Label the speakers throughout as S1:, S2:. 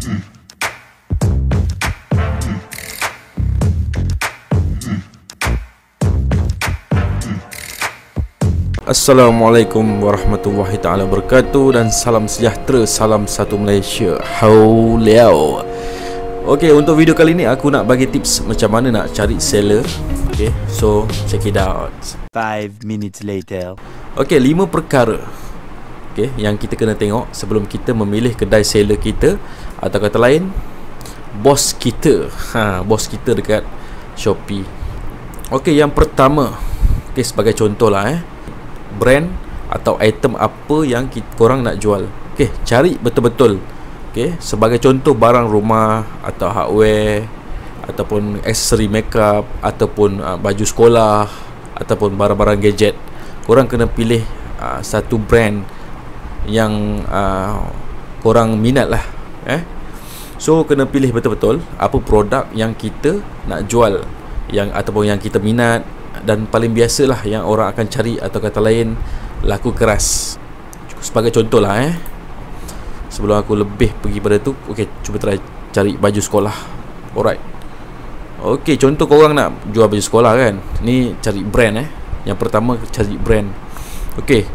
S1: Assalamualaikum warahmatullahi taala wabarakatuh dan salam sejahtera, salam satu Malaysia. Hauliau. Okey, untuk video kali ni aku nak bagi tips macam mana nak cari seller. Okey, so check it out.
S2: 5 minutes later.
S1: Okey, 5 perkara yang kita kena tengok sebelum kita memilih kedai seller kita, atau kata lain bos kita. Bos kita dekat Shopee. Okey, yang pertama, sebagai contoh lah, brand atau item apa yang korang nak jual. Okey, cari betul-betul. Okey, sebagai contoh barang rumah atau hardware ataupun aksesori makeup ataupun baju sekolah ataupun barang-barang gadget. Korang kena pilih satu brand yang korang minat lah. So kena pilih betul-betul apa produk yang kita nak jual, yang ataupun yang kita minat. Dan paling biasalah yang orang akan cari, atau kata lain laku keras. Sebagai contoh lah, sebelum aku lebih pergi pada tu, okey, cuba try cari baju sekolah. Alright. Okey, contoh korang nak jual baju sekolah kan, ni cari brand. Yang pertama cari brand. Okey,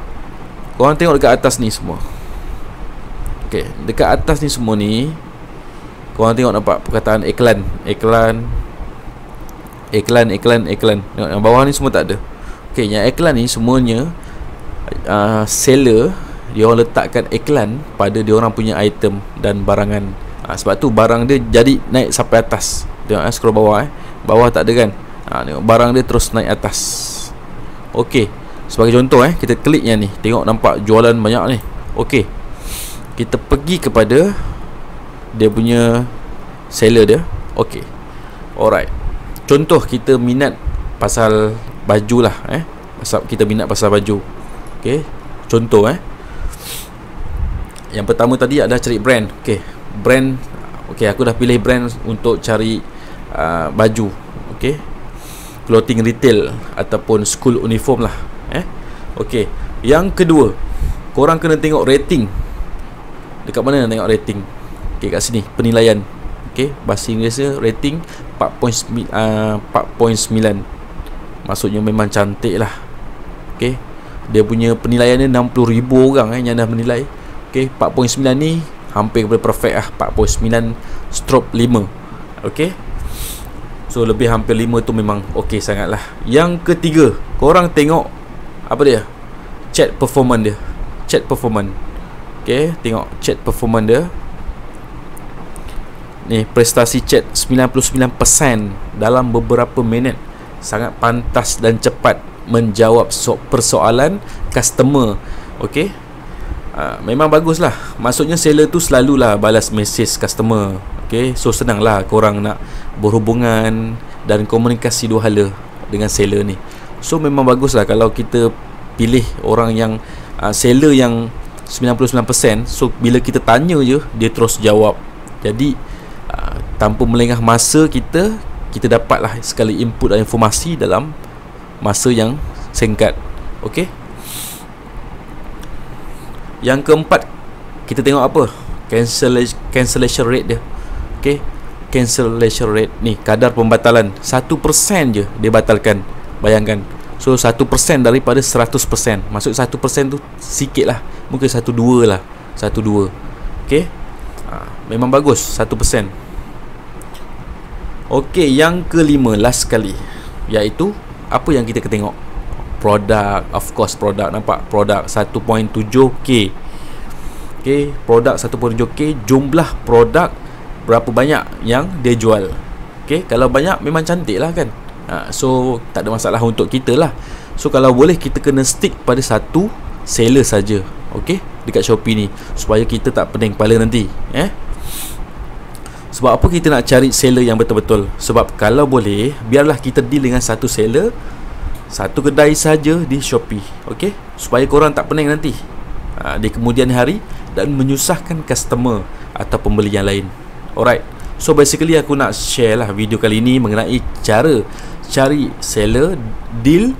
S1: korang tengok dekat atas ni semua. Okey, dekat atas ni semua ni, korang tengok nampak perkataan iklan. Yang bawah ni semua tak ada. Okey, yang iklan ni semuanya seller dia orang letakkan iklan pada dia orang punya item dan barangan. Sebab tu barang dia jadi naik sampai atas. Tengok scroll bawah. Bawah tak ada kan. Tengok barang dia terus naik atas. Okey, sebagai contoh kita klik yang ni. Tengok nampak jualan banyak ni. Okey, kita pergi kepada dia punya seller dia. Okey, alright. Contoh kita minat pasal baju lah, kita minat pasal baju. Okey, contoh yang pertama tadi ada cari brand. Okey, brand. Okey, aku dah pilih brand untuk cari baju. Okey, clothing retail ataupun school uniform lah. Okey, yang kedua, korang kena tengok rating. Dekat mana nak tengok rating? Okey, kat sini penilaian. Okey, bahasa Inggerisnya rating 4.9. Maksudnya memang cantik lah. Okey, dia punya penilaiannya 60,000 orang yang dah menilai. Okey, 4.9 ni hampir kepada perfect lah. 4.9/5. Okey, so lebih hampir 5 tu memang okey sangat lah. Yang ketiga, korang tengok apa dia? Chat performance dia. Okey, tengok chat performance dia. Ni prestasi chat 99% dalam beberapa minit. Sangat pantas dan cepat menjawab persoalan customer. Okey, memang baguslah. Maksudnya seller tu selalulah balas mesej customer. Okey, so senanglah korang nak berhubungan dan komunikasi dua hala dengan seller ni. So memang baguslah kalau kita pilih orang yang seller yang 99%. So bila kita tanya je, dia terus jawab. Jadi tanpa melengah masa, kita dapatlah sekali input dan informasi dalam masa yang singkat. Okey, yang keempat, kita tengok apa? Cancellation rate dia. Okey, cancellation rate ni kadar pembatalan 1% je dia batalkan. Bayangkan. So 1% daripada 100%. Maksud 1% tu sikit lah, mungkin 1-2 lah. 1-2. Okey, memang bagus 1%. Okey, yang kelima, last sekali, iaitu apa yang kita kena tengok? Produk. Of course, produk. Nampak produk 1.7k. Okey, produk 1.7k. Jumlah produk berapa banyak yang dia jual. Okey, kalau banyak memang cantik lah kan. So tak ada masalah untuk kita lah. So kalau boleh kita kena stick pada satu seller saja. Okey, dekat Shopee ni, supaya kita tak pening kepala nanti. Sebab apa kita nak cari seller yang betul-betul? Sebab kalau boleh, biarlah kita deal dengan satu seller, satu kedai saja di Shopee. Okey, supaya korang tak pening nanti di kemudian hari dan menyusahkan customer atau pembeli yang lain. Alright, so basically aku nak share lah video kali ini mengenai cara cari seller, deal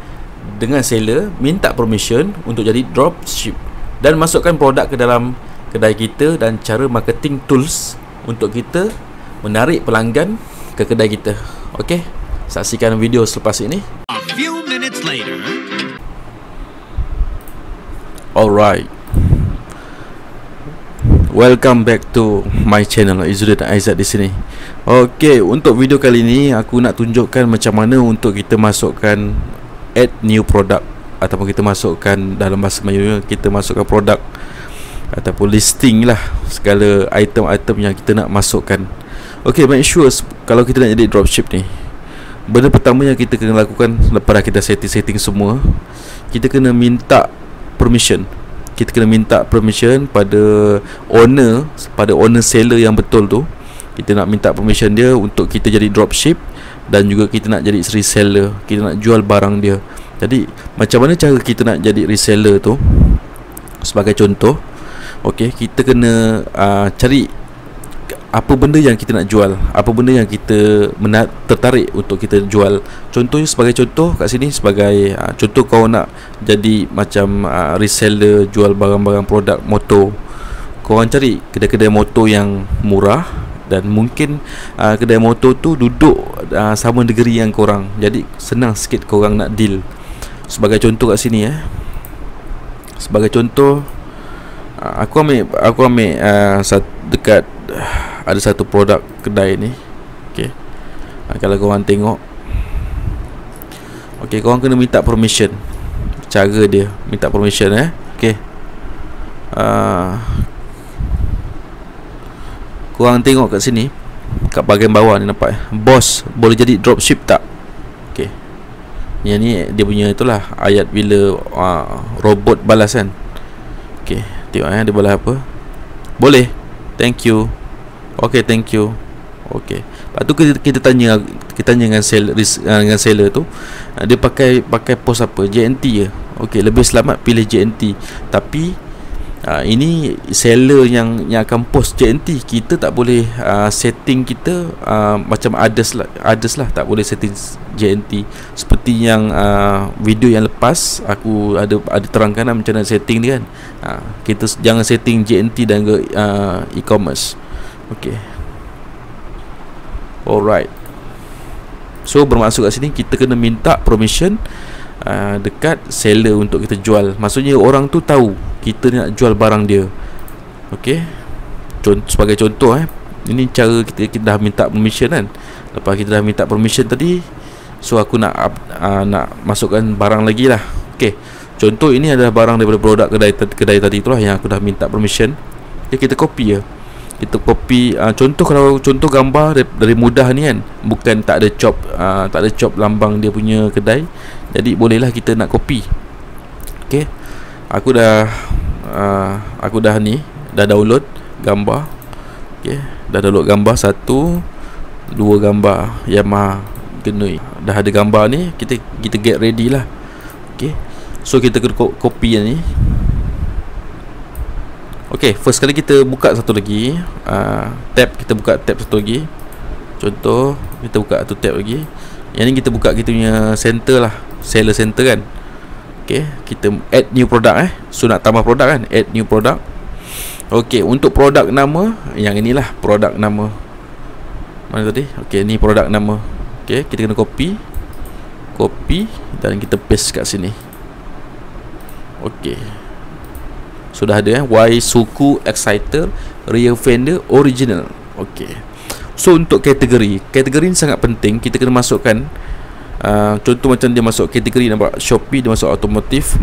S1: dengan seller, minta permission untuk jadi dropship dan masukkan produk ke dalam kedai kita, dan cara marketing tools untuk kita menarik pelanggan ke kedai kita. Okey, saksikan video selepas ini.
S3: A few minutes later.
S1: Alright, welcome back to my channel, Izzuddin Aizat di sini. Okey, untuk video kali ini aku nak tunjukkan macam mana untuk kita masukkan add new product, ataupun kita masukkan dalam bahasa Melayu, kita masukkan produk ataupun listing lah segala item-item yang kita nak masukkan. Okey, make sure kalau kita nak jadi dropship ni, benda pertama yang kita kena lakukan lepas dah kita setting semua, kita kena minta permission. Kita kena minta permission pada owner seller yang betul tu. Kita nak minta permission dia untuk kita jadi dropship, dan juga kita nak jadi reseller, kita nak jual barang dia. Jadi macam mana cara kita nak jadi reseller tu? Sebagai contoh, okey, kita kena cari apa benda yang kita nak jual, apa benda yang kita tertarik untuk kita jual. Contohnya, sebagai contoh kat sini, sebagai contoh kau nak jadi macam reseller, jual barang-barang produk motor. Kau orang cari kedai-kedai motor yang murah, dan mungkin kedai motor tu duduk sama negeri yang korang, jadi senang sikit korang nak deal. Sebagai contoh kat sini sebagai contoh, aku ambil dekat ada satu produk kedai ni. Okey, kalau korang tengok, okey, korang kena minta permission. Cara dia minta permission okey, korang tengok kat sini, kat bahagian bawah ni nampak bos boleh jadi dropship tak? Okey, yang ni dia punya itulah ayat bila robot balas kan. Okey, tengok dia balas apa? Boleh, thank you. Okey, thank you. Okey, lepas tu kita tanya dengan seller tu, dia pakai pos apa? JNT je. Okey, lebih selamat pilih JNT. Tapi ini seller yang akan post JNT. Kita tak boleh setting kita macam others lah, tak boleh setting JNT. Seperti yang video yang lepas aku ada terangkan macam mana setting dia kan. Kita jangan setting JNT dan e-commerce. Okey, alright. So bermaksud kat sini kita kena minta permission dekat seller untuk kita jual. Maksudnya orang tu tahu kita nak jual barang dia. Okey, sebagai contoh ini cara kita dah minta permission kan. Lepas kita dah minta permission tadi, so aku nak masukkan barang lagi lah. Okey, contoh ini adalah barang daripada produk kedai tadi itulah yang aku dah minta permission. Okay, kita copy je. Kita copy kalau contoh gambar dari mudah ni kan, bukan tak ada chop lambang dia punya kedai. Jadi bolehlah kita nak copy. Okey, aku dah download gambar. Okey, dah download gambar 1 2 gambar Yamaha Genui. Dah ada gambar ni, kita get ready lah. Okey, so kita kena copy yang ni. Okey, first kali kita buka satu lagi kita buka tab satu lagi. Contoh, kita buka satu tab lagi. Yang ni kita buka kita punya center lah, seller center kan. Okey, kita add new product so nak tambah produk kan, add new product. Okey, untuk produk nama, yang inilah produk nama. Mana tadi? Okey, ni produk nama. Okey, kita kena copy dan kita paste kat sini. Okey, sudah ada Suku Exciter Rear Fender Original. Okey, so untuk kategori ni sangat penting. Kita kena masukkan contoh macam dia masuk kategori, nampak Shopee, dia masuk automotive,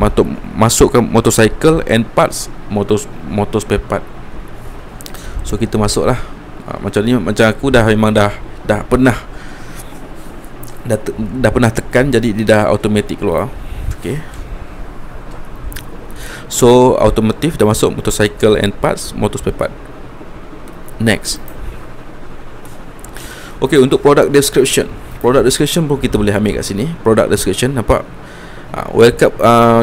S1: masukkan motorcycle and parts, motor spare part. So kita masuk lah macam ni. Macam aku memang dah pernah tekan, jadi dia dah automatic keluar. Okey, so automotive dah masuk, motorcycle and parts, motor spare part. Next. Okey, untuk product description pun kita boleh ambil kat sini. Product description, nampak welcome,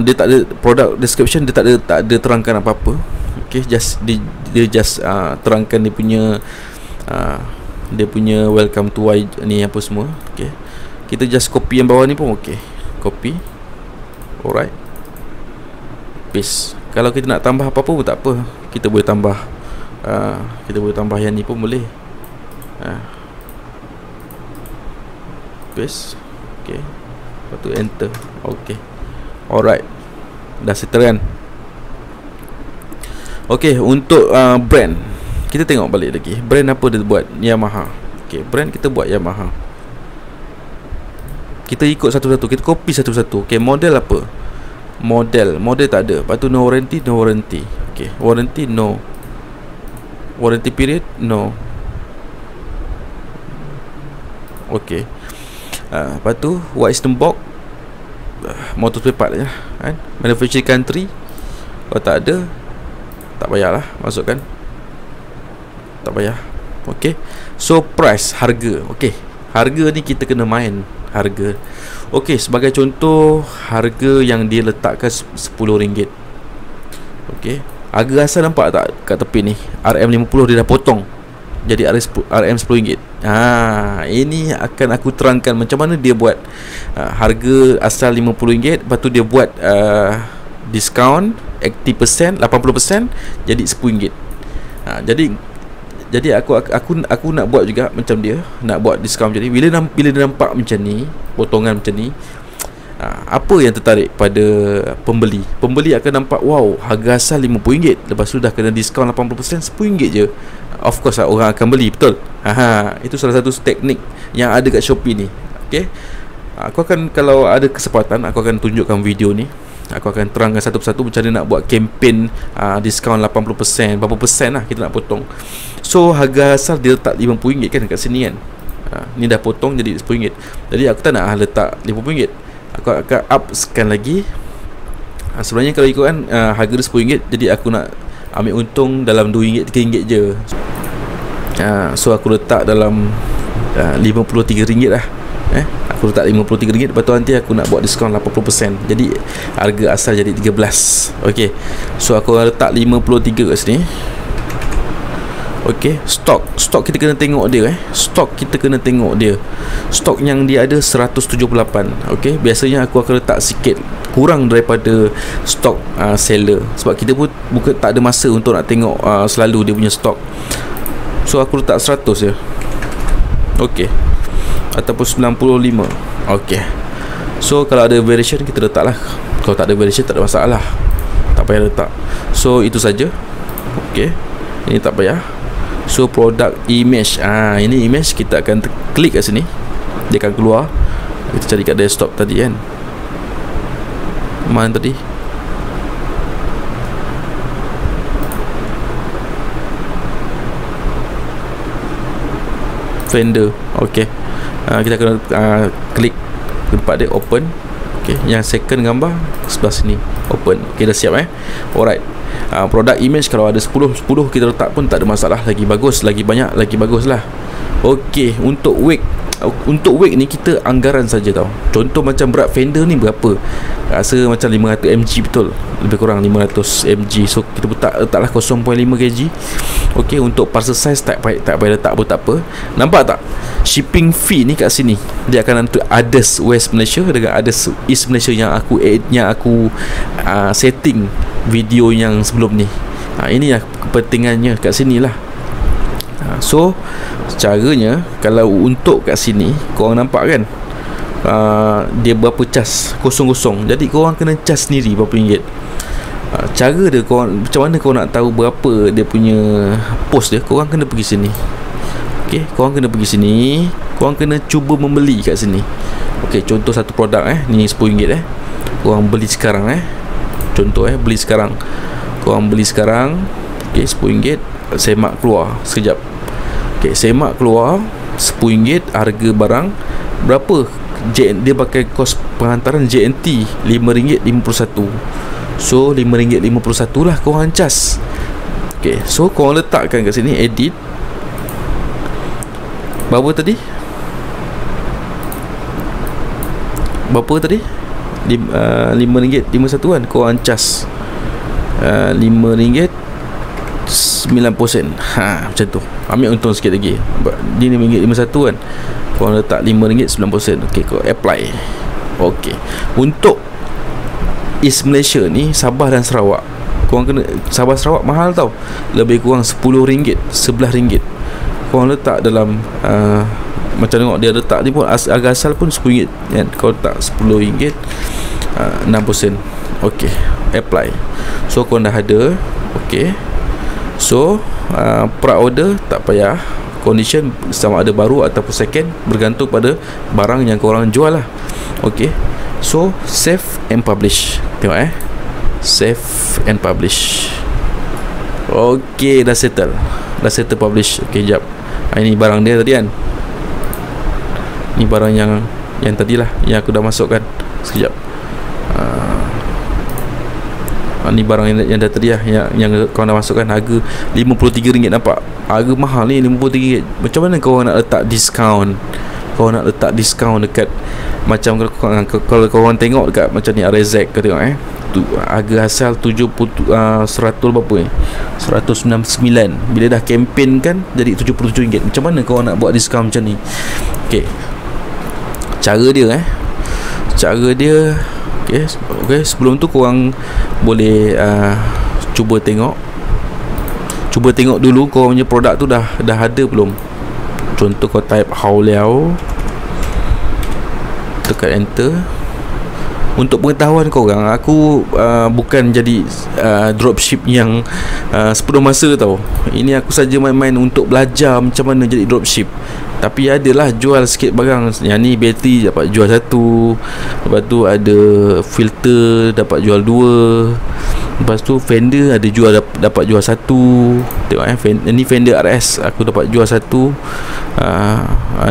S1: dia tak ada product description, dia tak ada terangkan apa-apa. Okey, dia just terangkan dia punya welcome to ni apa semua. Okey, kita just copy yang bawah ni pun okey. Copy. Alright, paste. Kalau kita nak tambah apa-apa pun tak apa, kita boleh tambah Kita boleh tambah yang ni pun boleh. Paste. Okay. Lepas tu enter. Okay. Alright. Dah settle kan. Okay, untuk brand, kita tengok balik lagi. Brand apa dia buat? Yamaha. Okay, brand kita buat Yamaha. Kita ikut satu-satu, kita copy satu-satu. Okay, model apa? Model tak ada. Lepas tu no warranty. Okay, warranty no. Warranty period no. Okay. Lepas tu what is the box? Motor spare part je kan? Manufacturing country. Kalau tak ada, tak payahlah masukkan. Tak payah. Okay. So price, harga. Okay, harga ni kita kena main harga. Okay, sebagai contoh, harga yang dia letakkan RM10. Okay, harga asal nampak tak kat tepi ni? RM50 dia dah potong jadi RM10. Ini akan aku terangkan macam mana dia buat harga asal RM50. Lepas tu dia buat diskaun 80%, 80% jadi RM10. Jadi aku nak buat juga macam dia, nak buat diskaun. Jadi bila dia nampak macam ni, potongan macam ni, apa yang tertarik pada pembeli? Pembeli akan nampak, wow, harga asal RM50, lepas tu dah kena diskaun 80%, RM10 je. Of course lah, orang akan beli, betul? Itu salah satu teknik yang ada kat Shopee ni. Okay, aku akan, kalau ada kesempatan, aku akan tunjukkan video ni. Aku akan terangkan satu persatu macam mana nak buat kempen diskaun 80%, berapa persen lah kita nak potong. So harga asal dia letak RM50 kan kat sini kan. Ni dah potong jadi RM10. Jadi aku tak nak letak RM50. Aku akan upskan lagi. Sebenarnya kalau ikutkan harga dia RM10, jadi aku nak ambil untung dalam RM2, RM3 je. So aku letak dalam RM53 lah. Aku letak RM53. Lepas tu nanti aku nak buat diskaun 80%, jadi harga asal jadi RM13. Okay, so aku letak RM53 kat sini. Okay, stok kita kena tengok dia. Stok kita kena tengok dia. Stok yang dia ada 178. Okay, biasanya aku akan letak sikit kurang daripada stok seller, sebab kita pun bukan tak ada masa untuk nak tengok selalu dia punya stok. So aku letak 100 je. Okay, ataupun 95. Okay, so kalau ada variation kita letak lah. Kalau tak ada variation tak ada masalah, tak payah letak. So itu saja. Okay, ini tak payah. So product image, ini image, kita akan klik kat sini, dia akan keluar. Kita cari kat desktop tadi kan. Mana tadi? Fender. Okay, kita akan klik tempat dia, open. Okay, yang second gambar sebelah sini, open. Okay, dah siap Alright. Product image kalau ada 10 kita letak pun tak ada masalah. Lagi bagus, lagi banyak, lagi bagus lah. Okay, untuk weight ni kita anggaran saja tau. Contoh macam berat Fender ni berapa? Rasa macam 500 mg, betul? Lebih kurang 500 mg. So kita letaklah 0.5 kg. Okay, untuk parcel size tak payah letak pun tak apa. Nampak tak? Shipping fee ni kat sini dia akan untuk Ades West Malaysia dengan Ades East Malaysia yang aku setting video yang sebelum ni. Ini yang kepentingannya kat sini lah. So caranya, kalau untuk kat sini korang nampak kan, dia berapa cas? Kosong. Jadi korang kena cas sendiri berapa ringgit. Cara dia korang, macam mana korang nak tahu berapa dia punya post dia? Korang kena pergi sini. Okay, korang kena pergi sini, korang kena cuba membeli kat sini. Okay, contoh satu produk ni RM10. Korang beli sekarang contoh beli sekarang. Korang beli sekarang. Okay, RM10. Semak keluar sekejap. Okay, semak keluar RM10. Harga barang berapa? Dia pakai kos penghantaran JNT RM5.51. So RM5.51 lah korang cas. Okay, so korang letakkan kat sini, edit. Berapa tadi? RM5.51 kan korang cas. RM5.90. Macam tu. Ambil untung sikit lagi. Dia RM5.51 kan, korang letak RM5.90. Okay, kau apply. Okay, untuk East Malaysia ni, Sabah dan Sarawak, korang kena, Sabah Sarawak mahal tau, lebih kurang RM10, RM11. Korang letak dalam macam tengok dia letak ni pun harga asal pun RM10 kan. Kau letak RM10, 60 sen. Okay, apply. So korang dah ada. Okay, so pre-order tak payah, condition sama ada baru ataupun second, bergantung pada barang yang korang jual lah. Okay, so save and publish. Tengok save and publish. Okay, dah settle publish. Okay, jap. Ini barang dia tadi kan. Ni barang yang tadilah, yang aku dah masukkan. Sekejap. Ni barang yang dah tadi lah, yang kau dah masukkan. Harga RM53. Nampak harga mahal ni, RM53. Macam mana kau nak letak diskaun? Kau nak letak diskaun dekat, macam kalau kau orang tengok dekat macam ni RZ, kau tengok harga asal 100 berapa 199. Bila dah kempen kan jadi RM77. Macam mana kau nak buat diskaun macam ni? Okay, cara dia Okay, sebelum tu korang boleh cuba tengok dulu korang punya produk tu dah ada belum. Contoh kau type Hauliao, tekan enter. Untuk pengetahuan korang, aku bukan jadi dropship yang sepenuh masa tau. Ini aku saja main-main untuk belajar macam mana jadi dropship. Tapi adalah jual sikit barang. Yang ni bateri dapat jual 1, lepas tu ada filter dapat jual 2, lepas tu fender ada jual dapat jual 1. Tengok ini fender RS aku dapat jual 1.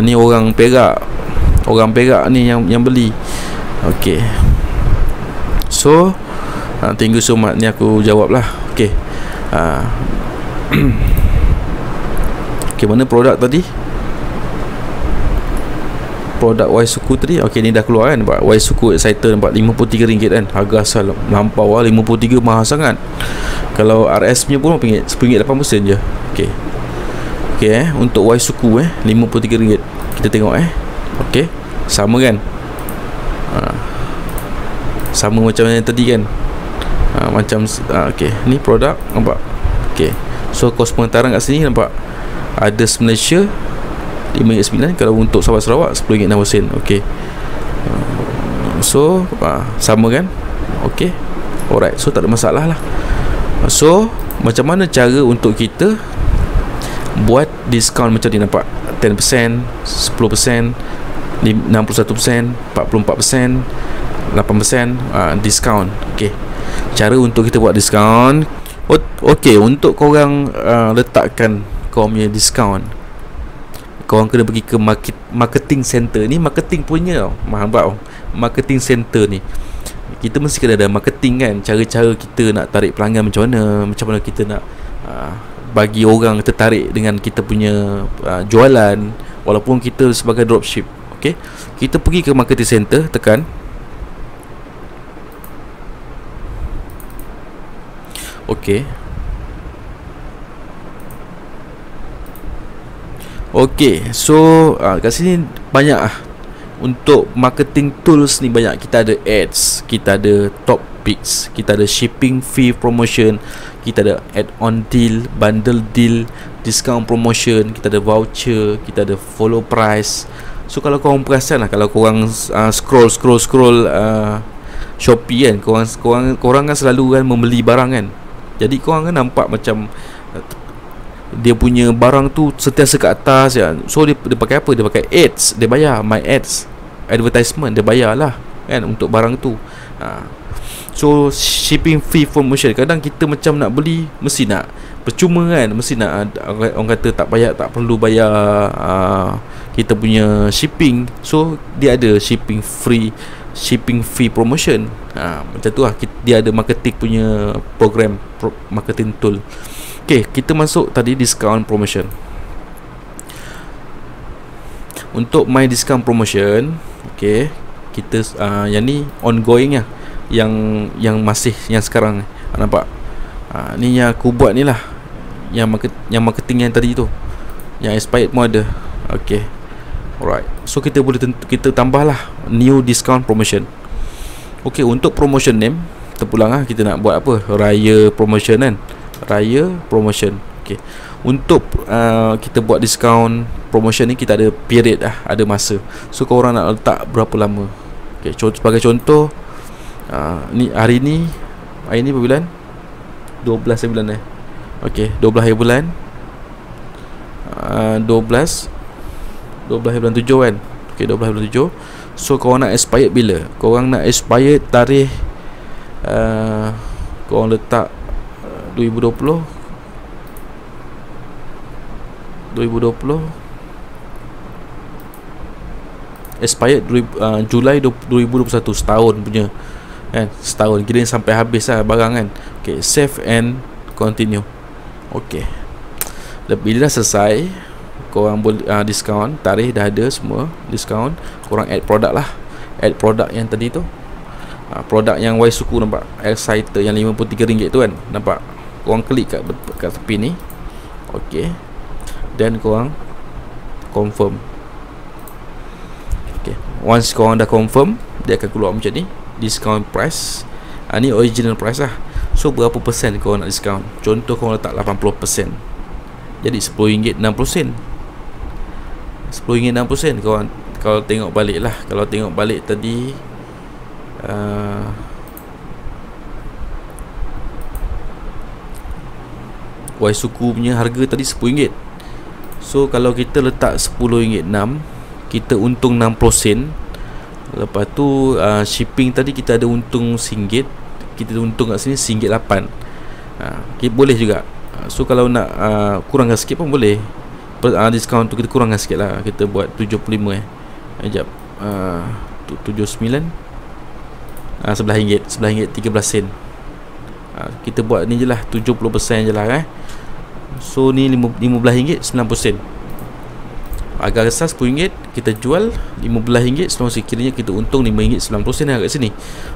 S1: Ni orang Perak ni yang beli. Okay, so thank you so much. Ni aku jawab lah. Okay, okay, mana produk tadi? Produk Waisuku tadi. Okay, ni dah keluar kan. Nampak Waisuku Exciter, nampak RM53 kan. Harga asal lampau lah, RM53 mahal sangat. Kalau RS punya pun RM10.80 je. Okay, okay, untuk Waisuku RM53. Kita tengok okay, sama kan? Sama macam yang tadi kan. Macam okay, ni produk nampak. Okay, so kos pengentaran kat sini nampak ada Malaysia RM5.9. Kalau untuk Sabah Sarawak RM10.60. Okay, so sama kan. Okay, alright, so tak ada masalah lah. So macam mana cara untuk kita buat diskaun macam ni? Nampak 10%, 10%, 61%, 44%, 8% diskaun. Okay, cara untuk kita buat diskaun. Okay, untuk korang letakkan korang punya diskaun, korang kena pergi ke marketing center. Ni marketing punya tau, mahal. Marketing center ni kita mesti kena ada marketing kan. Cara-cara kita nak tarik pelanggan macam mana kita nak bagi orang tertarik dengan kita punya jualan, walaupun kita sebagai dropship. Okay, kita pergi ke marketing center, tekan. Okay, okay, so kat sini banyak untuk marketing tools ni banyak. Kita ada ads, kita ada top picks, kita ada shipping fee promotion, kita ada add-on deal, bundle deal, discount promotion, kita ada voucher, kita ada follow price. So kalau korang perasan lah, kalau korang scroll Shopee kan, korang kan selalu kan membeli barang kan. Jadi korang kan nampak macam dia punya barang tu sentiasa kat atas ya. So dia pakai apa? Dia pakai ads, dia bayar. My ads, advertisement, dia bayar lah kan untuk barang tu. So shipping fee promotion, kadang kita macam nak beli mesti nak percuma kan, mesti nak orang kata tak perlu bayar kita punya shipping. So dia ada shipping fee promotion. Macam tu lah, dia ada marketing punya program, marketing tool. Okay, kita masuk tadi discount promotion. Untuk my discount promotion, okay, kita yang ni ongoing lah, yang masih, yang sekarang nampak. Ni yang aku buat ni lah, yang marketing yang tadi tu, yang expired pun ada. Okay, alright, so kita boleh kita tambah lah new discount promotion. Okay, untuk promotion name kita pulang lah. Kita nak buat apa? Raya promotion kan. Raya promotion. Okay. Untuk kita buat diskaun promotion ni, kita ada period lah, ada masa. So korang nak letak berapa lama? Okay, sebagai contoh, ni hari ni apa bulan? 12 bulan Okay, 12 hari bulan 12 bulan 7 kan. Okay, 12 bulan 7. So korang nak expired bila? Korang nak expired tarikh korang letak 2020 expired Julai 2021, setahun punya kan, setahun kira sampai habis lah barang kan. Okay, save and continue. Okay, bila dah selesai, korang boleh diskaun, tarikh dah ada semua, diskaun, korang add produk lah. Add produk yang tadi tu, produk yang Y suku nampak, Exciter yang RM53 tu kan, nampak? Korang klik kat tepi ni. Okay, dan korang confirm. Okay, once korang dah confirm, dia akan keluar macam ni, discount price. Ni original price lah. So berapa persen korang nak discount? Contoh korang letak 80%, jadi RM10.60. RM10.60. Korang kalau tengok balik lah, kalau tengok balik tadi Y suku punya harga tadi RM10. So kalau kita letak RM10.06, kita untung 60 sen. Lepas tu shipping tadi kita ada untung RM1. Kita untung kat sini RM1.8. Boleh juga. So kalau nak kurangkan sikit pun boleh. Diskaun tu kita kurangkan sikit lah. Kita buat 75 sekejap, 79 RM11, 13 sen. Kita buat ni je lah, 70% je lah So ni RM15, 90 sen. Agak besar RM10, kita jual RM15, 90 sen. Kiranya kita untung RM5, 90 sen kat sini.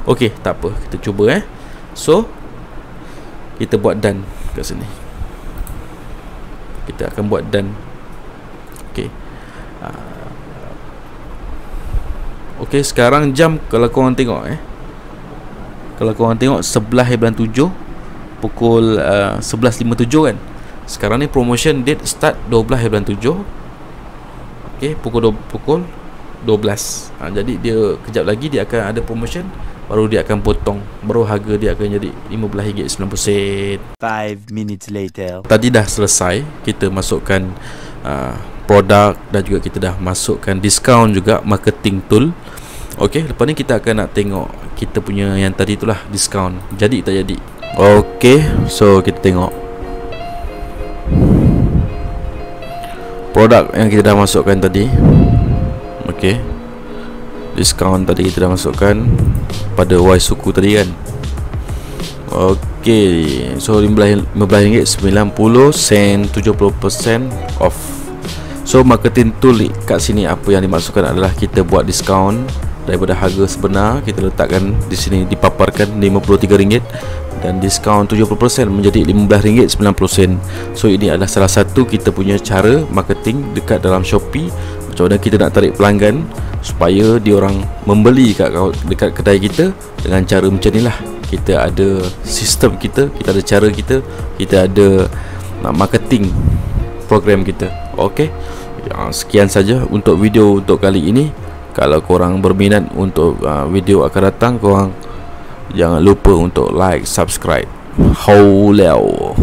S1: Okey, tak apa, kita cuba So kita buat done kat sini. Kita akan buat done. Okey. Okey, sekarang jam kalau korang tengok kalau korang tengok 11/7 pukul 11.57 kan. Sekarang ni promotion date start 12/7. Okey, pukul 12. Jadi dia kejap lagi dia akan ada promotion, baru dia akan potong, baru harga dia akan jadi RM15.90.
S2: 5 minutes later.
S1: Tadi dah selesai, kita masukkan produk dan juga kita dah masukkan diskaun juga, marketing tool. Okey, lepas ni kita akan nak tengok kita punya yang tadi itulah, diskaun jadi tak jadi. Okey, so kita tengok produk yang kita dah masukkan tadi. Okey, diskaun tadi kita dah masukkan pada Y suku tadi kan. Okey, so RM15.90, 70% off. So marketing tool kat sini apa yang dimaksudkan adalah kita buat diskaun daripada harga sebenar, kita letakkan di sini, dipaparkan RM53 dan diskaun 70% menjadi RM15.90. So ini adalah salah satu kita punya cara marketing dekat dalam Shopee. Macam mana kita nak tarik pelanggan supaya diorang membeli dekat kedai kita dengan cara macam ni lah. Kita ada sistem kita ada cara kita ada marketing program kita. Okey, sekian saja untuk video untuk kali ini. Kalau korang berminat untuk video akan datang, korang jangan lupa untuk like, subscribe. Hau leo.